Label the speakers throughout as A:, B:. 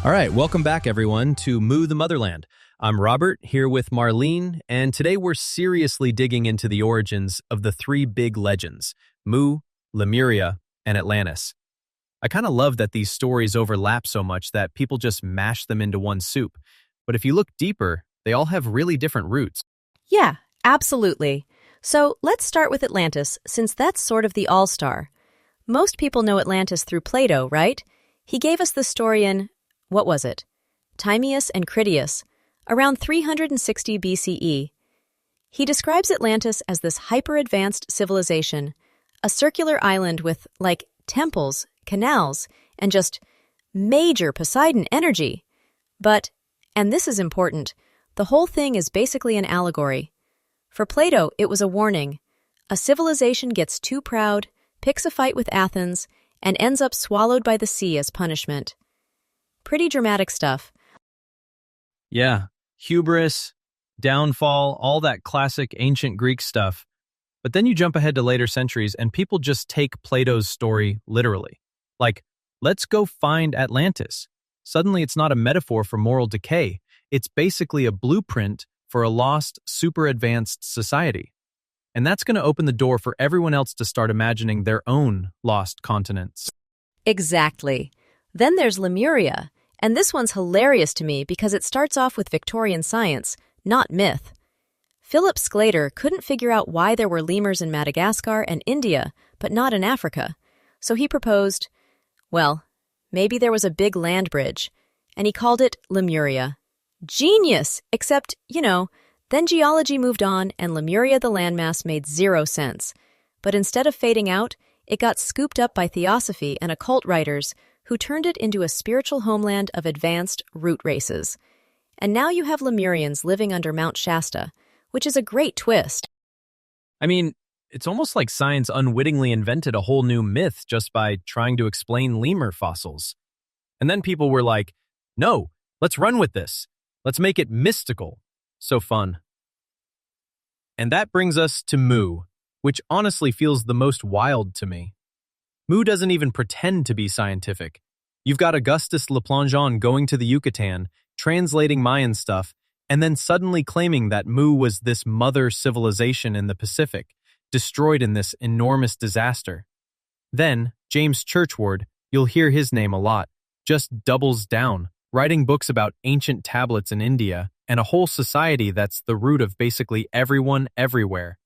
A: All right, welcome back, everyone, to the Motherland. I'm Robert, here with Marlene, and today we're seriously digging into the origins of the three big legends, Mu, Lemuria, and Atlantis. I kind of love that these stories overlap so much that people just mash them into one soup. But if you look deeper, they all have really different roots.
B: Yeah, absolutely. So let's start with Atlantis, since that's sort of the all-star. Most people know Atlantis through Plato, right? He gave us the story in, what was it? Timaeus and Critias, around 360 BCE. He describes Atlantis as this hyper-advanced civilization, a circular island with, temples, canals, and just major Poseidon energy. But, and this is important, the whole thing is basically an allegory. For Plato, it was a warning. A civilization gets too proud, picks a fight with Athens, and ends up swallowed by the sea as punishment. Pretty dramatic stuff.
A: Yeah, hubris, downfall, all that classic ancient Greek stuff. But then you jump ahead to later centuries and people just take Plato's story literally. Like, let's go find Atlantis. Suddenly it's not a metaphor for moral decay. It's basically a blueprint for a lost, super advanced society. And that's going to open the door for everyone else to start imagining their own lost continents.
B: Exactly. Then there's Lemuria, and this one's hilarious to me because it starts off with Victorian science, not myth. Philip Sclater couldn't figure out why there were lemurs in Madagascar and India, but not in Africa. So he proposed, well, maybe there was a big land bridge, and he called it Lemuria. Genius! Except, then geology moved on and Lemuria the landmass made zero sense. But instead of fading out, it got scooped up by theosophy and occult writers who turned it into a spiritual homeland of advanced root races. And now you have Lemurians living under Mount Shasta, which is a great twist.
A: I mean, it's almost like science unwittingly invented a whole new myth just by trying to explain lemur fossils. And then people were like, no, let's run with this. Let's make it mystical. So fun. And that brings us to Mu, which honestly feels the most wild to me. Mu doesn't even pretend to be scientific. You've got Augustus Le Plongeon going to the Yucatan, translating Mayan stuff, and then suddenly claiming that Mu was this mother civilization in the Pacific, destroyed in this enormous disaster. Then, James Churchward, you'll hear his name a lot, just doubles down, writing books about ancient tablets in India and a whole society that's the root of basically everyone everywhere.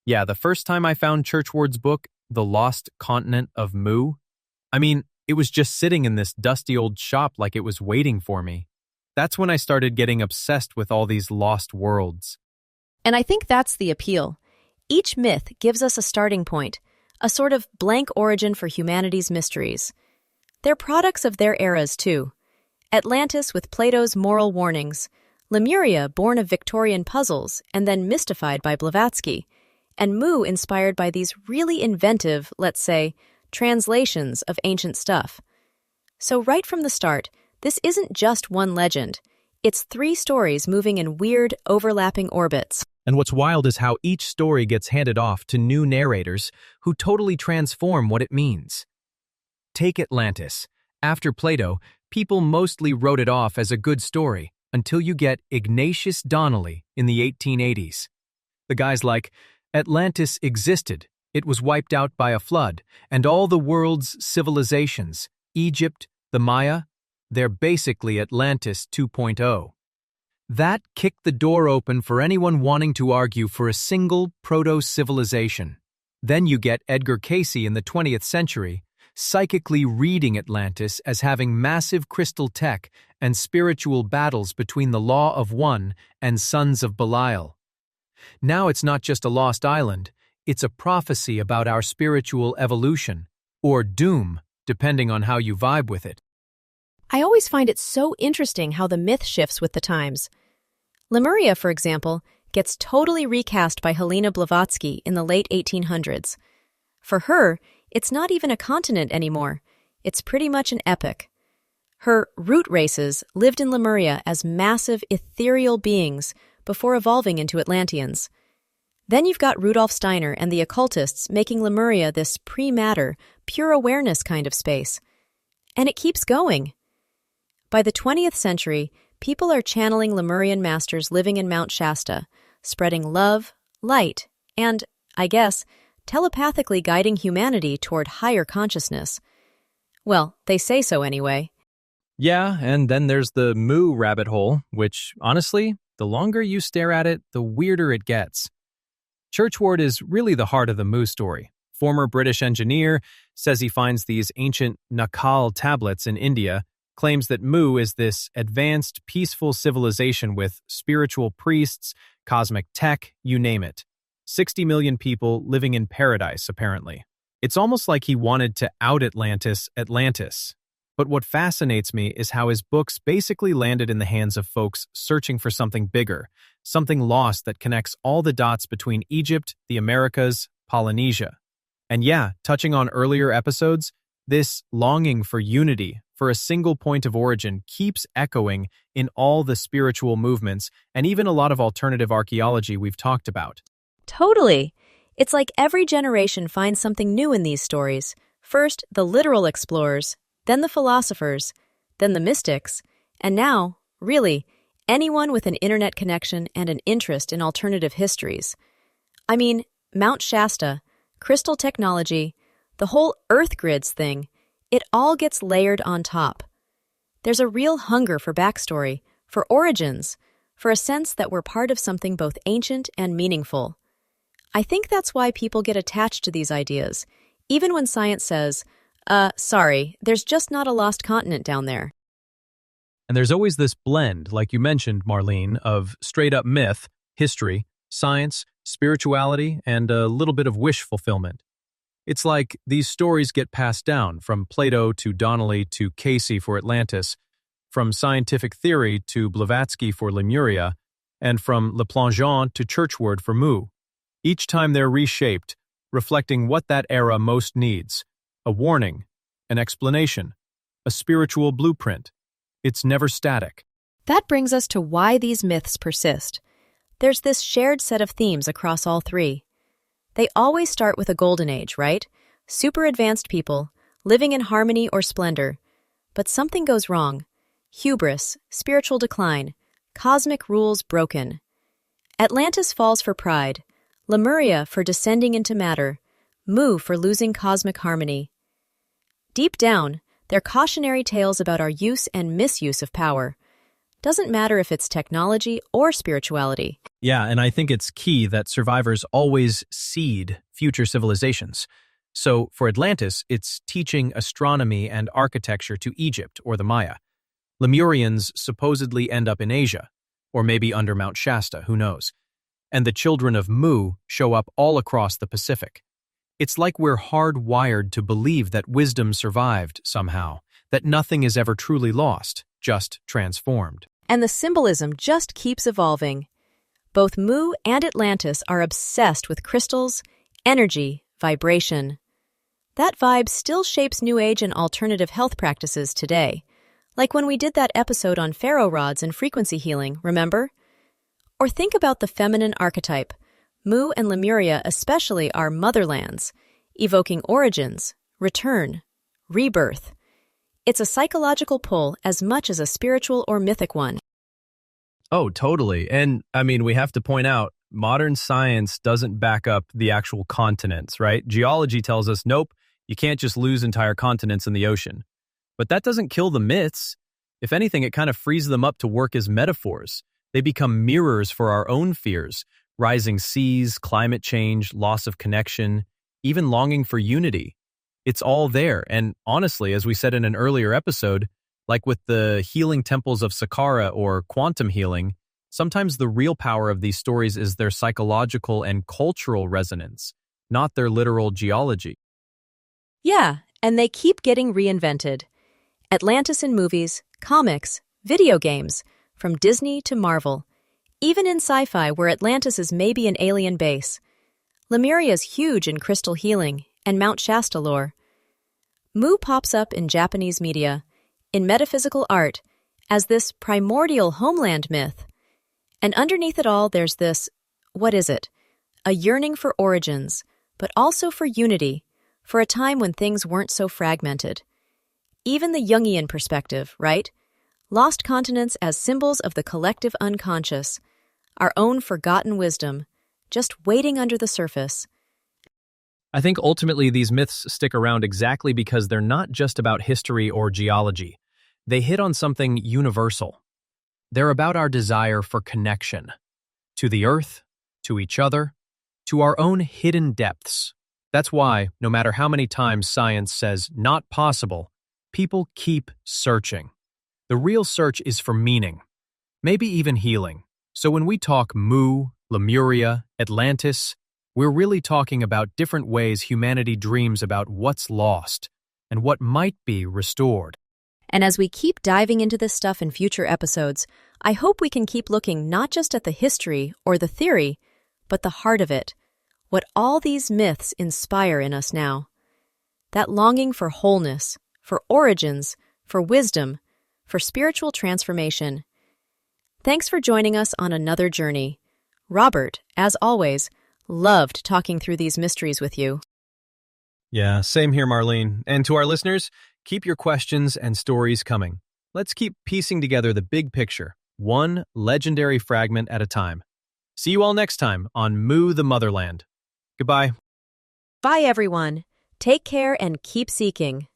A: Yeah, the first time I found Churchward's book, The Lost Continent of Mu, it was just sitting in this dusty old shop like it was waiting for me. That's when I started getting obsessed with all these lost worlds.
B: And I think that's the appeal. Each myth gives us a starting point, a sort of blank origin for humanity's mysteries. They're products of their eras, too. Atlantis with Plato's moral warnings, Lemuria born of Victorian puzzles and then mystified by Blavatsky, and Mu inspired by these really inventive, let's say, translations of ancient stuff. So right from the start, this isn't just one legend. It's three stories moving in weird, overlapping orbits.
A: And what's wild is how each story gets handed off to new narrators who totally transform what it means. Take Atlantis. After Plato, people mostly wrote it off as a good story until you get Ignatius Donnelly in the 1880s. The guy's like, Atlantis existed, it was wiped out by a flood, and all the world's civilizations, Egypt, the Maya, they're basically Atlantis 2.0. That kicked the door open for anyone wanting to argue for a single proto-civilization. Then you get Edgar Cayce in the 20th century, psychically reading Atlantis as having massive crystal tech and spiritual battles between the Law of One and Sons of Belial. Now it's not just a lost island, it's a prophecy about our spiritual evolution, or doom, depending on how you vibe with it.
B: I always find it so interesting how the myth shifts with the times. Lemuria, for example, gets totally recast by Helena Blavatsky in the late 1800s. For her, it's not even a continent anymore. It's pretty much an epic. Her root races lived in Lemuria as massive ethereal beings before evolving into Atlanteans. Then you've got Rudolf Steiner and the occultists making Lemuria this pre-matter, pure awareness kind of space. And it keeps going. By the 20th century, people are channeling Lemurian masters living in Mount Shasta, spreading love, light, and, I guess, telepathically guiding humanity toward higher consciousness. Well, they say so anyway.
A: Yeah, and then there's the Mu rabbit hole, which, honestly, the longer you stare at it, the weirder it gets. Churchward is really the heart of the Mu story. Former British engineer says he finds these ancient Nakal tablets in India, claims that Mu is this advanced, peaceful civilization with spiritual priests, cosmic tech, you name it. 60 million people living in paradise, apparently. It's almost like he wanted to out Atlantis. But what fascinates me is how his books basically landed in the hands of folks searching for something bigger, something lost that connects all the dots between Egypt, the Americas, Polynesia. And yeah, touching on earlier episodes, this longing for unity, for a single point of origin, keeps echoing in all the spiritual movements and even a lot of alternative archaeology we've talked about.
B: Totally. It's like every generation finds something new in these stories. First, the literal explorers, then the philosophers, then the mystics, and now, really, anyone with an internet connection and an interest in alternative histories. I mean, Mount Shasta, crystal technology, the whole Earth grids thing, it all gets layered on top. There's a real hunger for backstory, for origins, for a sense that we're part of something both ancient and meaningful. I think that's why people get attached to these ideas, even when science says, sorry, there's just not a lost continent down there.
A: And there's always this blend, like you mentioned, Marlene, of straight-up myth, history, science, spirituality, and a little bit of wish fulfillment. It's like these stories get passed down from Plato to Donnelly to Casey for Atlantis, from scientific theory to Blavatsky for Lemuria, and from Le Plongeon to Churchward for Mu. Each time they're reshaped, reflecting what that era most needs: a warning, an explanation, a spiritual blueprint. It's never static.
B: That brings us to why these myths persist. There's this shared set of themes across all three. They always start with a golden age, right? Super advanced people, living in harmony or splendor. But something goes wrong. Hubris, spiritual decline, cosmic rules broken. Atlantis falls for pride, Lemuria for descending into matter, Mu for losing cosmic harmony. Deep down, they're cautionary tales about our use and misuse of power. Doesn't matter if it's technology or spirituality.
A: Yeah, and I think it's key that survivors always seed future civilizations. So for Atlantis, it's teaching astronomy and architecture to Egypt or the Maya. Lemurians supposedly end up in Asia, or maybe under Mount Shasta, who knows. And the children of Mu show up all across the Pacific. It's like we're hardwired to believe that wisdom survived somehow, that nothing is ever truly lost, just transformed.
B: And the symbolism just keeps evolving. Both Mu and Atlantis are obsessed with crystals, energy, vibration. That vibe still shapes New Age and alternative health practices today, like when we did that episode on pharaoh rods and frequency healing, remember? Or think about the feminine archetype. Mu and Lemuria especially are motherlands, evoking origins, return, rebirth. It's a psychological pull as much as a spiritual or mythic one.
A: Oh, totally. And I mean, we have to point out, modern science doesn't back up the actual continents, right? Geology tells us, nope, you can't just lose entire continents in the ocean. But that doesn't kill the myths. If anything, it kind of frees them up to work as metaphors. They become mirrors for our own fears: rising seas, climate change, loss of connection, even longing for unity. It's all there. And honestly, as we said in an earlier episode, like with the healing temples of Saqqara or quantum healing, sometimes the real power of these stories is their psychological and cultural resonance, not their literal geology.
B: Yeah, and they keep getting reinvented. Atlantis in movies, comics, video games, from Disney to Marvel. Even in sci-fi, where Atlantis is maybe an alien base. Lemuria's huge in crystal healing and Mount Shasta lore. Mu pops up in Japanese media, in metaphysical art, as this primordial homeland myth. And underneath it all, there's this, what is it? A yearning for origins, but also for unity, for a time when things weren't so fragmented. Even the Jungian perspective, right? Lost continents as symbols of the collective unconscious, our own forgotten wisdom, just waiting under the surface.
A: I think ultimately these myths stick around exactly because they're not just about history or geology. They hit on something universal. They're about our desire for connection to the earth, to each other, to our own hidden depths. That's why, no matter how many times science says not possible, people keep searching. The real search is for meaning, maybe even healing. So when we talk Lemuria, Atlantis, we're really talking about different ways humanity dreams about what's lost and what might be restored.
B: And as we keep diving into this stuff in future episodes, I hope we can keep looking not just at the history or the theory, but the heart of it, what all these myths inspire in us now. That longing for wholeness, for origins, for wisdom, for spiritual transformation. Thanks for joining us on another journey. Robert, as always, loved talking through these mysteries with you.
A: Yeah, same here, Marlene. And to our listeners, keep your questions and stories coming. Let's keep piecing together the big picture, one legendary fragment at a time. See you all next time on the Motherland. Goodbye.
B: Bye, everyone. Take care and keep seeking.